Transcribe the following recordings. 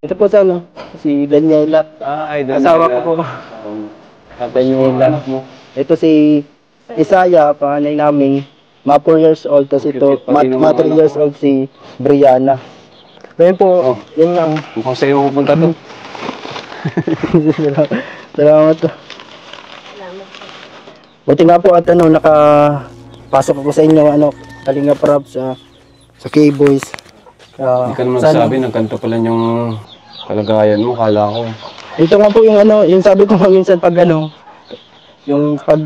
Ito po sa ano, si Daniela. Ay, Asawa ko po. Daniela. Ito si Isaya, panganay namin. 4 years old. Tapos ito, 3 years old si Brianna. Ngayon po, yun lang. Mukhang sa'yo pupunta to. Salamat po. Buti nga po at ano, nakapasok ako sa inyo, ano, Kalinga Prab sa K-Boys. Hindi ka naman sabi, nagkanto pala yung kalagayan mo, kala ko. Ito nga po yung ano, yung sabi ko minsan pag ano, yung pag,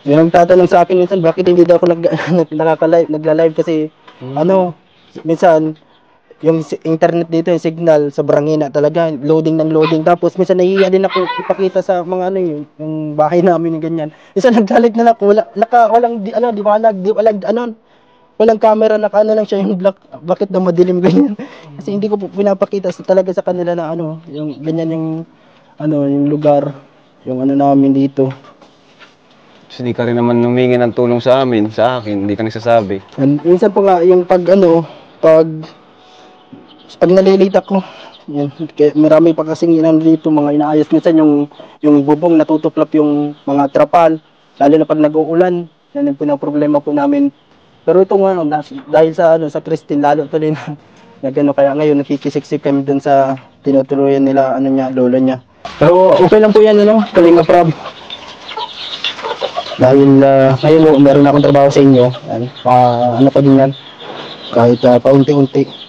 yung nagtatanong sa akin minsan, bakit hindi daw ako nagla-live kasi, ano, minsan, yung internet dito, yung signal, sobrang hina talaga, loading ng loading. Tapos minsan nahihiya din ako ipakita sa mga ano yung bahay namin, yung ganyan. Minsan naggalit na ako, walang, walang camera, ano lang siya, yung black, bakit daw madilim ganyan. Kasi hindi ko po pinapakita talaga sa kanila na ano, yung ganyan yung, ano, yung lugar, yung ano namin dito. Kasi hindi ka rin naman humingi ng tulong sa amin, sa akin, hindi ka nagsasabi. And minsan po nga, yung pag nalilita ko, yan, marami pa kasing inan dito, mga inaayos minsan yung bubong natutuklap yung mga trapal, lalo na pag nag-uulan, yan yung pinaproblema po namin. Pero ito nga, dahil sa ano, sa Christine, lalo tuloy na gano, kaya ngayon nakikisiksik kami dun sa tinutuloyan nila, ano niya, lola niya. Pero okay lang po yan, ano, Kalinga Prab. Dahil ngayon meron akong trabaho sa inyo, ano pa din yan, kahit paunti-unti.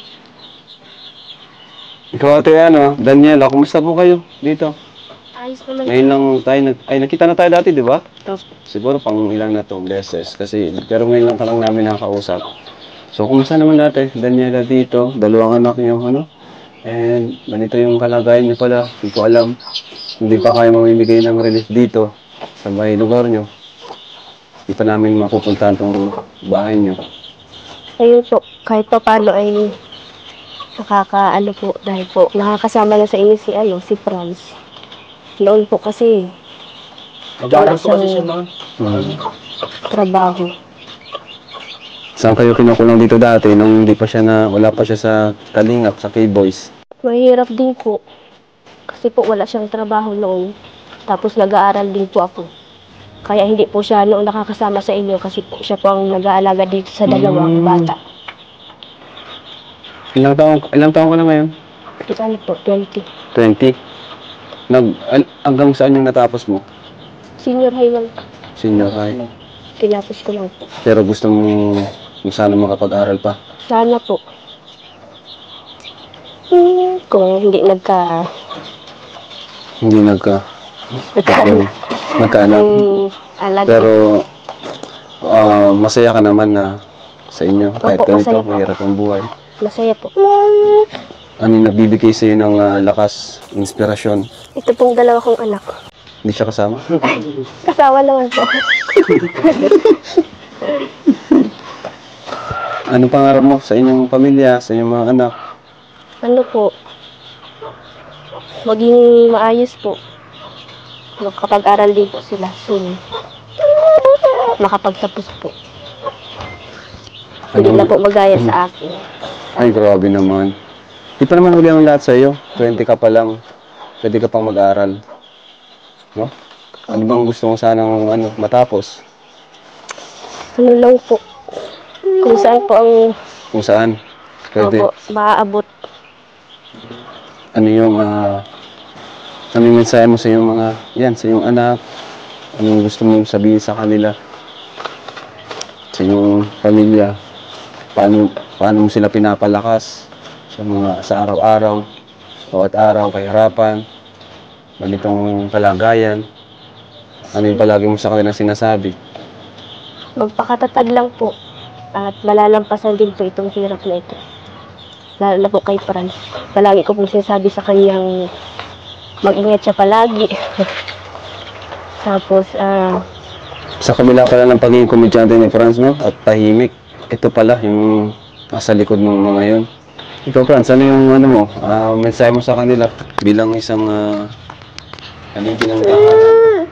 Ikaw ate, ano, Daniela, kumusta po kayo dito? Ayos naman. Ngayon lang tayo, nakita na tayo dati, di ba? Siguro pang ilang na to, beses. Kasi, pero ngayon lang ka lang namin nakakausap. So, kumusta naman dati, Daniela dito, dalawang anak niyo, ano? And, ganito yung kalagayan niyo pala, hindi ko alam. Hindi pa kayo mamimigay ng relief dito, sa may lugar niyo. Hindi pa namin mapupuntahan tong bahay niyo. Ayun po, kahit pa paano ay nakakaano po, dahil po nakakasama na sa inyo si Franz. Noon po kasi Nag-aaral po kasi siya, no? trabaho. Saan kayo kinukulang dito dati nung hindi pa siya wala pa siya sa Kalingap, sa K-Boys? Mahirap din po. Kasi po wala siyang trabaho noon. Tapos nag-aaral din po ako. Kaya hindi po siya noon nakakasama sa inyo kasi po siya po ang nag-aalaga dito sa dalawang bata. Ilang taong ka na ngayon? Ito ano po, 20. 20? Hanggang saan yung natapos mo? Senior high lang. Senior high. Tinapos ko lang po. Pero gusto mo sana makapag-aral pa? Sana po. Kung hindi nagkaanak. Alag. Pero masaya ka naman na sa inyo. Kahit Opo, ganito, masaya po. mahirap ang buhay. Masaya po. Ano yung nagbibigay sa'yo ng lakas, inspirasyon? Ito pong dalawa kong anak. Hindi siya kasama? Kasawa naman po. Anong pangarap mo sa inyong pamilya, sa inyong mga anak? Ano po? Maging maayos po. Makapag-aral din po sila soon. Makapagtapos po. Hindi na po magaya sa akin. Ay, grabe naman. Di pa naman huli ang lahat sa'yo. 20 ka pa lang. Pwede ka pang mag-aral. No? Ano bang gusto mo sanang matapos? Ano lang po. Kung saan po ang Kung saan? Pwede. opo, maaabot. Ano yung mensahe mo sa iyong sa iyong anak? Anong gusto mong sabihin sa kanila? Sa iyong pamilya? Paano mo sila pinapalakas? Sa araw-araw, bawat araw, kahirapan, ganitong kalagayan. Ano yung palagi mo sa kanila sinasabi? Magpakatatag lang po. At malalampasan din po itong hirap na ito. Lalo na po kay Franz. Palagi ko pong sinasabi sa kanyang mag-ingat siya palagi. Tapos, Sa kabila pala ng pagiging komedyante ni Franz, no? At tahimik. Ito pala yung nasa likod ng mga yun. Ikaw, Franz, ano yung mensahe mo sa kanila bilang isang haligi ng tahanan?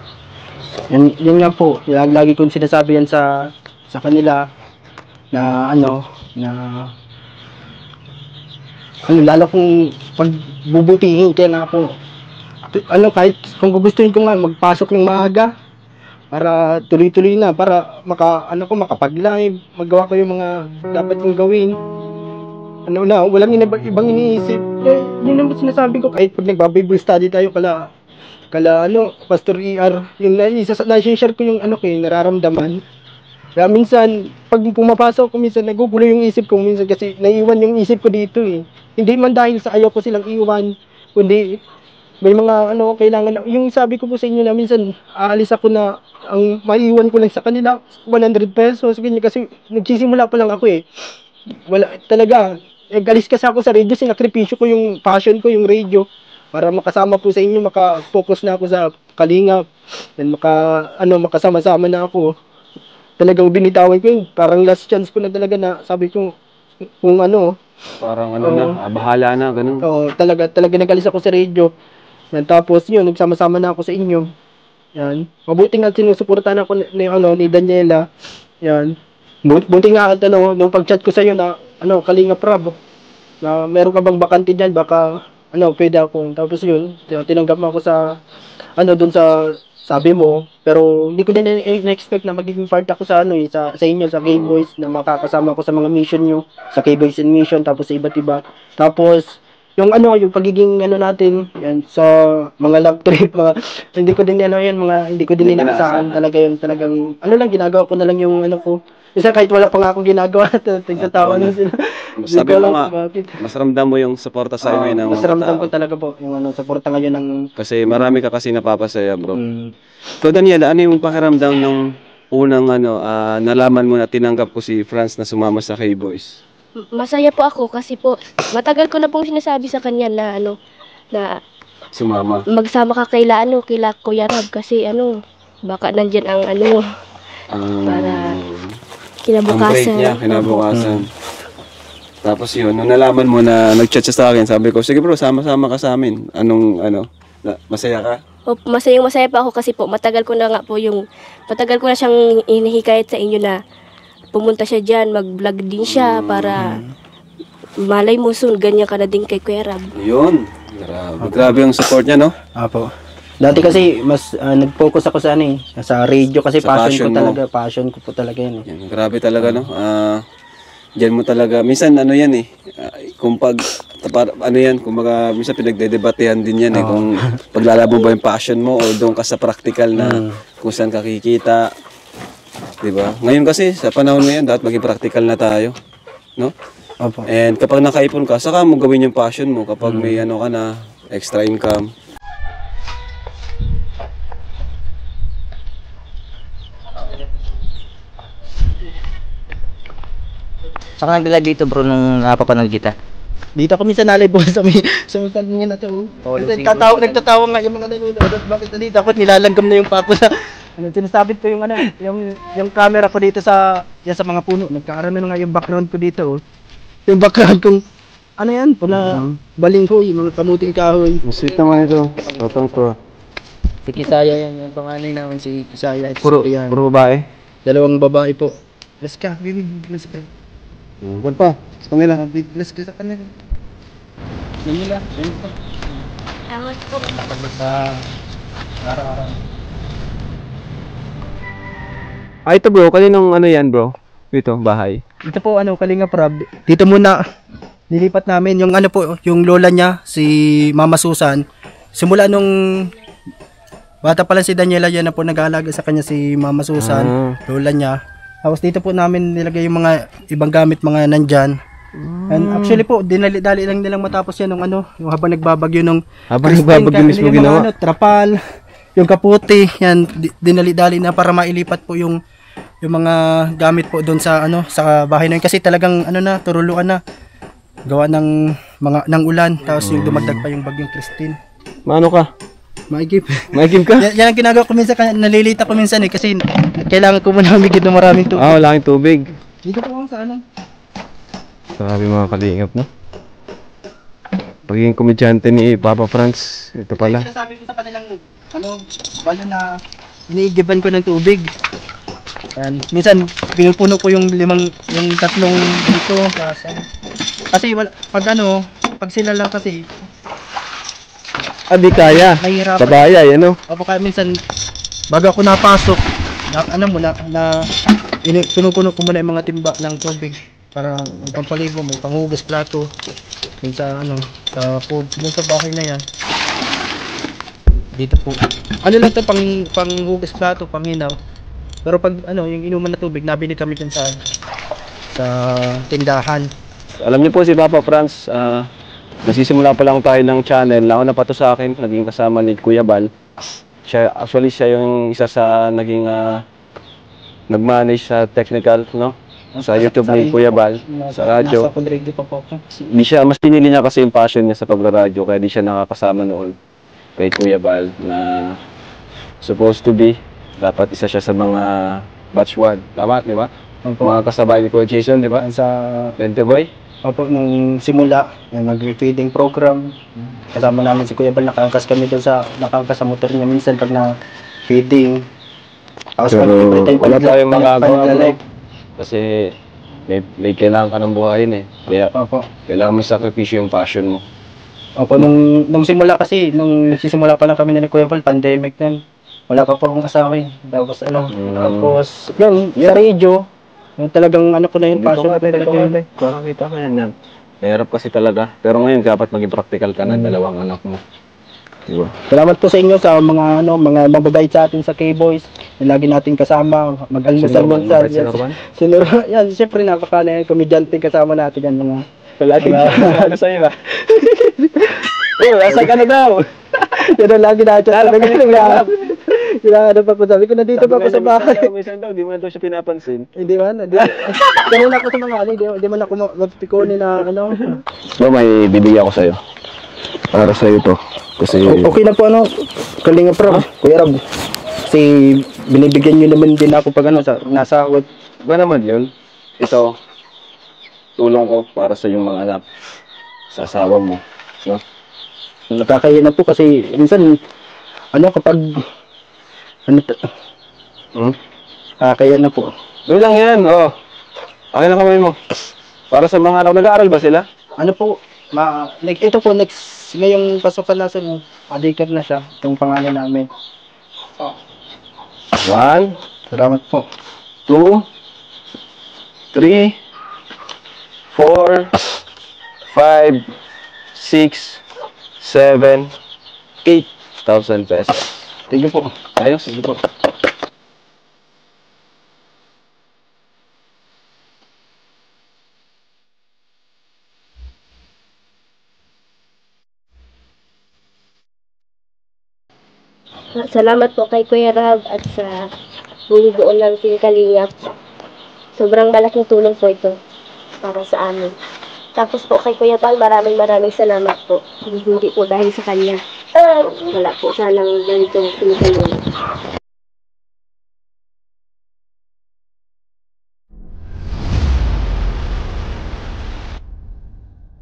Yun nga po, lagi kong sinasabi yan sa kanila na ano, lalo kung pagbubutihin, kaya nga po, ano, kahit kung gugustuhin ko nga, magpasok ng maaga, para tuloy-tuloy na, para makapag-live, magawa ko yung mga dapat kong gawin. Ano na, walang ibang iniisip. Yun naman sinasabi ko, kahit pag nagba-Bible study tayo, Pastor ER, yung na-share ko yung nararamdaman. Kaya minsan, pag pumapasok ko, minsan nagugulo yung isip ko, minsan kasi naiiwan yung isip ko dito eh. Hindi man dahil sa ayaw ko silang iwan, kundi may mga kailangan. Yung sabi ko po sa inyo na minsan, aalis ako na, ang maiiwan ko lang sa kanila, 100 pesos, ganyan, kasi nagsisimula pa lang ako eh. Wala, talaga, galis kasi ako sa radio, sinakripisyo ko yung passion ko, yung radio, para makasama po sa inyo, maka-focus na ako sa kalingap, then makasama-sama na ako. Talagang binitawan ko yun, parang last chance ko na talaga na sabi ko, kung Parang bahala na, ganun. Oo, talaga nagalis ako sa radio. Yan, tapos yun, nagsama-sama na ako sa inyo. Yan. Mabuti nga sinusuportahan ako ni Daniela. Yan. Buti nga nung pag-chat ko sa iyo na Kalingap Rab, na meron ka bang bakante diyan, baka pwede ako. Tapos yun, tinanggap mo ako sa doon sa sabi mo, pero hindi ko din na-expect na magiging part ako sa sa inyo, sa K-Boys, na makakasama ko sa mga mission nyo, sa K-Boys in Mission, tapos sa iba't iba. Tapos yung yung pagiging natin yan sa mga love trip, hindi ko din hindi ko din inaasahan talaga yun, talagang lang, ginagawa ko na lang yung ko. Isa kahit wala pa nga akong ginagawa, tigtatawa na sila. Sabi ko nga, mas ramdam mo yung suporta sa inyo ng mas ramdam ko talaga po yung suporta ngayon ng kasi marami ka kasi napapasaya, bro. So Daniela, ano yung pakiramdam nung unang nalaman mo na tinanggap ko si Franz na sumama sa K-Boys? Masaya po ako kasi po matagal ko na pong sinasabi sa kanya na na Sumama. magsama ka kila Kuya Rab, kasi baka nandiyan ang para ang break niya, kinabukasan. Tapos yun, nung nalaman mo na nag-chat siya sa akin, sabi ko, sige bro, sama-sama ka sa amin. Masaya ka? O, masaya pa ako kasi po matagal ko na siyang inihikayat sa inyo na pumunta siya dyan, mag-vlog din siya para malay mo soon, ganyan ka na din kay Kuya Rab. Yun, grabe yung support niya, no? Apo. Dati kasi mas nag-focus ako sa sa radio kasi Sa passion ko po talaga yan. Yan, grabe talaga, no? Diyan mo talaga, minsan yan eh, kung minsan pinagdedebatehan din yan eh, kung paglalabo ba yung passion mo o doon ka sa practical na kung saan ka kikita, diba? Ngayon kasi, sa panahon ngayon, dapat maging practical na tayo, no? Opo. And kapag nakaipon ka, saka mo gawin yung passion mo kapag may ka na, extra income. Saan ka nag-live dito bro nung napapanood kita? Dito ako minsan nalive po sa kanina na to. Kasi nagtatawa nga yung mga nanonood. Bakit dito ako nilalanggam na yung pako sa sinasabit ko yung camera ko dito sa mga puno. Nagkakaroon na nga yung background ko dito. Yung background kong pula balinghoy, mga kamuting kahoy. Sweet naman ito. Totong ko. Si Kisaya yan, yung panganay namin si Kisaya. Puro babae. Dalawang babae po. Let's ka, bibiglas ka. Buwan pa, sa kanila. Bibiglas ka sa kanila. Nanila, yun po. Angat po. Pagod sa araw-araw. Ito bro, kaninong yan bro? Dito, bahay. Dito po Kalingap Rab. Dito muna nilipat namin yung yung lola niya, si Mama Susan. Simula nung bata pa lang si Daniela, yan na po nag-aalaga sa kanya si Mama Susan, lola niya. Tapos dito po namin nilagay yung mga ibang gamit, mga nandyan. And actually po, dinali-dali lang nilang matapos yan yung habang nagbabagyo mismo ginawa. Trapal, yung kaputi, yan dinali-dali na para mailipat po yung mga gamit po doon sa sa bahay na yun, kasi talagang turuluan na gawa ng ulan, tapos yung dumagdag pa yung bagyong Christine. Maano ka? Maigip. Maigip ka? Yan ang ginagawa ko minsan, nalilita ko minsan kasi kailangan ko muna humigit ng maraming tubig. Wala kang tubig. Dito po sa Sabi mga kalingap, no? Pagiging komedyante ni Papa Franz, ito pala. Sabi ko sa kanilang wala na iniigiban ko ng tubig. Yan. Minsan pinupuno ko yung tatlong dito kasi pag pag sila lang kasi, Di kaya. nahihirapan. Sa bahay, ano? Opo, kaya minsan, bago ako napasok, ano mo pinupuno ko muna yung mga timba ng tubig para pampaligo, may panghugas plato. Minsan, sa food, dun sa bahay na yan. Dito po. Ano lang to, panghugas plato, panginaw. Pero pag, yung inuman na tubig, nabili kami dun sa tindahan. Alam niyo po si Papa Franz, nagsisimula pa lang tayo ng channel. Nauna pa to sa akin, naging kasama ni Kuya Bal. Siya yung isa sa naging nag-manage sa technical, no? Sa YouTube ni Kuya Bal, sa radyo. Nasa Conrady pa po ako. Mas pinili niya kasi yung passion niya sa pagraradyo, kaya di siya nakakasama noon kay Kuya Bal na supposed to be, dapat isa siya sa mga batch 1. Tama, di ba? Mga kasabay ni Kuya Jason, di ba? Sa Bente Boy. Opo, nung simula, yung nag-feeding program, kasama namin si Kuya Bal, nakangkas kami doon nakangkas sa motor niya minsan pag na-feeding. Tapos Pero wala tayong magagawa, bro. live. Kasi may kailangan ka ng buhayin eh. Kaya Opo. kailangan mo sakripisyo yung passion mo. Opo, nung simula kasi, nung sisimula pa lang kami ni Kuya Bal, pandemic na. Wala pa po akong asawa eh. Tapos tapos yung sa radio, yung talagang ko na yung passion ko talaga yun. Kita ka yan. Mahirap kasi talaga. Pero ngayon dapat maging practical ka na dalawang anak mo. Diba? Salamat po sa inyo sa mga mga mababait sa atin sa K-Boys. Na lagi natin kasama, mag-almusal-musal. Yan, siyempre napaka komedyante kasama natin yan mga. Lagi ano sa'yo ba? Asa ka na daw? Yan ang lagi natin. Kailangan pa po sabi ko, nandito pa ako sa bahay. Minsan daw, di mo na daw siya pinapansin. Hindi man, ganun ako sa mga hindi man ako magpikoni na So may bibigyan ako sa'yo. Para sa'yo to. Kasi Okay na po Kalinga Prab, Kuya Rab. Kasi binibigyan nyo naman din ako pag sa nasahod. ba naman yun? Ito, tulong ko para sa yung mga anak. Sa asawa mo. No? Nakakaya na po kasi minsan kapag kaya na po. Doon lang yan, oh. Akin na kamay mo. Para sa mga anak, nag-aaral ba sila? Ito po, ngayong pasukan na adikar na siya, itong pangalan namin. 1, Salamat po. 2, 3, 4, 5, 6, 7, 8,000 pesos. Thank you po. Ayos, sige po. Salamat po kay Kuya Rab at sa buong ng Team Kalingap. Sobrang malaking tulong po ito para sa amin. Tapos po kay Kuya Bal, maraming salamat po. Hindi po dahil sa kanya. Wala po sanang ganito pinutulungan.